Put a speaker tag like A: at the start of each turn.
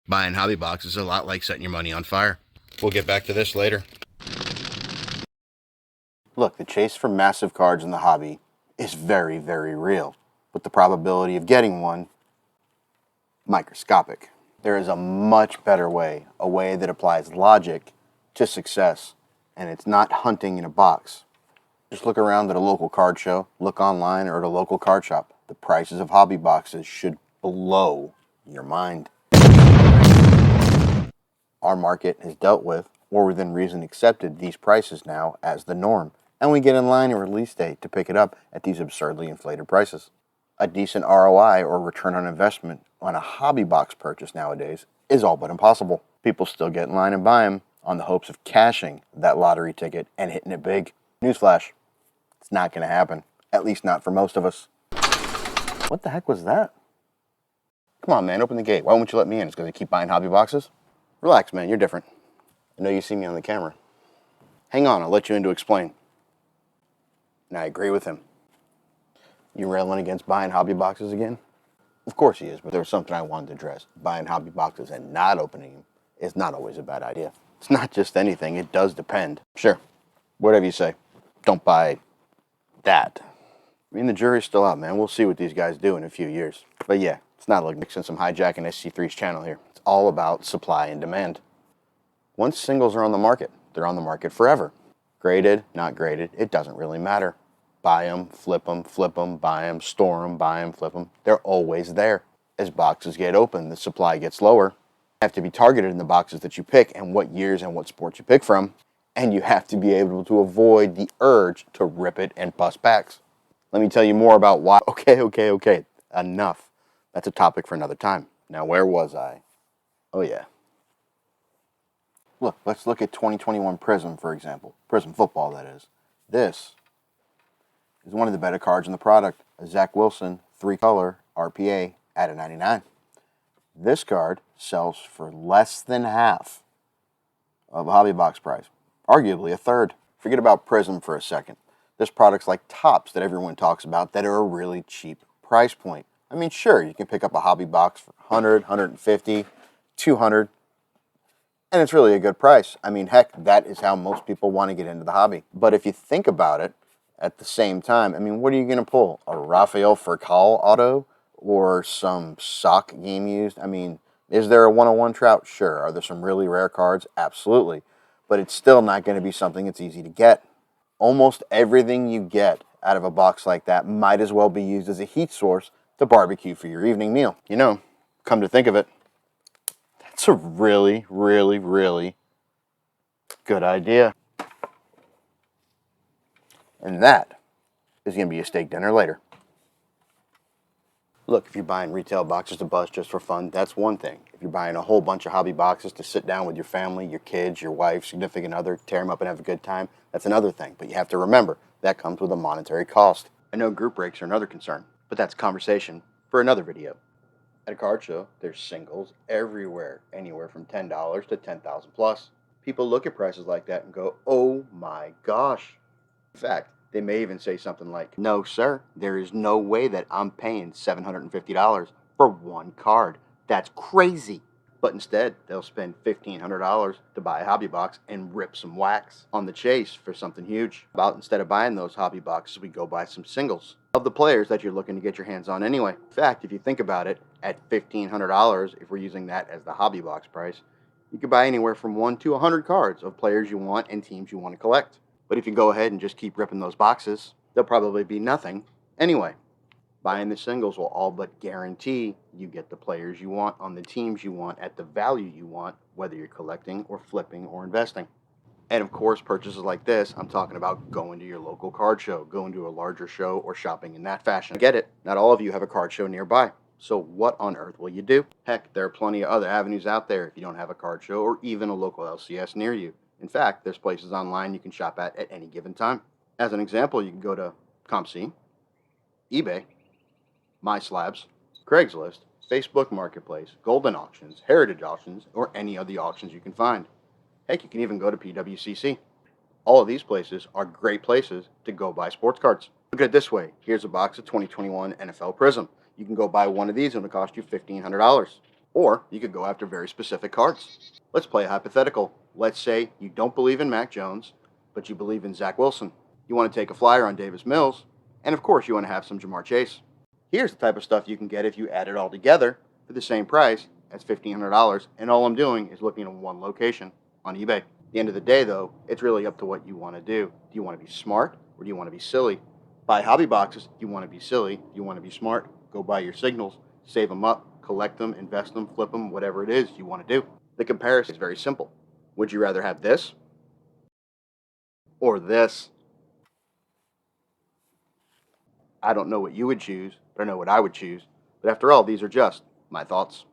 A: Buying hobby boxes is a lot like setting your money on fire. We'll get back to this later.
B: Look, the chase for massive cards in the hobby is very, very real, but the probability of getting one, microscopic. There is a much better way, a way that applies logic to success, and it's not hunting in a box. Just look around at a local card show, look online, or at a local card shop. The prices of hobby boxes should blow your mind. Our market has dealt with, or within reason accepted, these prices now as the norm, and we get in line at release date to pick it up at these absurdly inflated prices. A decent ROI, or return on investment, on a hobby box purchase nowadays is all but impossible. People still get in line and buy them on the hopes of cashing that lottery ticket and hitting it big. Newsflash, it's not going to happen, at least not for most of us. What the heck was that? Come on, man, open the gate. Why won't you let me in? It's because I keep buying hobby boxes? Relax, man, you're different. I know you see me on the camera. Hang on, I'll let you in to explain. And I agree with him. You railing against buying hobby boxes again? Of course he is, but there was something I wanted to address. Buying hobby boxes and not opening them is not always a bad idea. It's not just anything, it does depend. Sure, whatever you say. Don't buy that. I mean, the jury's still out, man. We'll see what these guys do in a few years. But yeah, it's not like mixing some hijacking SC3's channel here. It's all about supply and demand. Once singles are on the market, they're on the market forever. Graded, not graded, it doesn't really matter. Buy them, flip them, buy them, store them, buy them, flip them. They're always there. As boxes get open, the supply gets lower. You have to be targeted in the boxes that you pick and what years and what sports you pick from. And you have to be able to avoid the urge to rip it and bust packs. Let me tell you more about why. Okay. Enough. That's a topic for another time. Now, where was I? Oh, yeah. Look, let's look at 2021 Prizm, for example. Prizm football, that is. This is one of the better cards in the product. A Zach Wilson 3-color RPA at a 99. This card sells for less than half of a hobby box price. Arguably a third. Forget about Prizm for a second. There's products like Topps that everyone talks about that are a really cheap price point. I mean, sure, you can pick up a hobby box for 100, 150, 200, and it's really a good price. I mean, heck, that is how most people want to get into the hobby. But if you think about it, at the same time, I mean, what are you going to pull? A Rafael Furcal auto or some sock game used? I mean, is there a 101 Trout? Sure. Are there some really rare cards? Absolutely. But it's still not going to be something that's easy to get. Almost everything you get out of a box like that might as well be used as a heat source to barbecue for your evening meal. You know, come to think of it, that's a really, really, really good idea. And that is going to be a steak dinner later. Look, if you're buying retail boxes to bust just for fun, that's one thing. If you're buying a whole bunch of hobby boxes to sit down with your family, your kids, your wife, significant other, tear them up and have a good time, that's another thing. But you have to remember, that comes with a monetary cost. I know group breaks are another concern, but that's a conversation for another video. At a card show, there's singles everywhere, anywhere from $10 to $10,000 plus. People look at prices like that and go, oh my gosh. In fact, they may even say something like, no, sir, there is no way that I'm paying $750 for one card. That's crazy. But instead, they'll spend $1,500 to buy a hobby box and rip some wax on the chase for something huge. About instead of buying those hobby boxes, we go buy some singles of the players that you're looking to get your hands on anyway. In fact, if you think about it, at $1,500, if we're using that as the hobby box price, you could buy anywhere from 1 to 100 cards of players you want and teams you want to collect. But if you go ahead and just keep ripping those boxes, they'll probably be nothing anyway. Buying the singles will all but guarantee you get the players you want on the teams you want at the value you want, whether you're collecting or flipping or investing. And of course, purchases like this, I'm talking about going to your local card show, going to a larger show, or shopping in that fashion. I get it, not all of you have a card show nearby. So what on earth will you do? Heck, there are plenty of other avenues out there if you don't have a card show or even a local LCS near you. In fact, there's places online you can shop at any given time. As an example, you can go to ComC, eBay, MySlabs, Craigslist, Facebook Marketplace, Golden Auctions, Heritage Auctions, or any of the auctions you can find. Heck, you can even go to PWCC. All of these places are great places to go buy sports cards. Look at it this way. Here's a box of 2021 NFL Prizm. You can go buy one of these and it'll cost you $1,500. Or you could go after very specific cards. Let's play a hypothetical. Let's say you don't believe in Mac Jones, but you believe in Zach Wilson. You want to take a flyer on Davis Mills, and of course you want to have some Jamar Chase. Here's the type of stuff you can get if you add it all together for the same price as $1,500, and all I'm doing is looking at one location on eBay. At the end of the day, though, it's really up to what you want to do. Do you want to be smart or do you want to be silly? Buy hobby boxes if you want to be silly. If you want to be smart, go buy your signals, save them up, collect them, invest them, flip them, whatever it is you want to do. The comparison is very simple. Would you rather have this or this? I don't know what you would choose, but I know what I would choose. But after all, these are just my thoughts.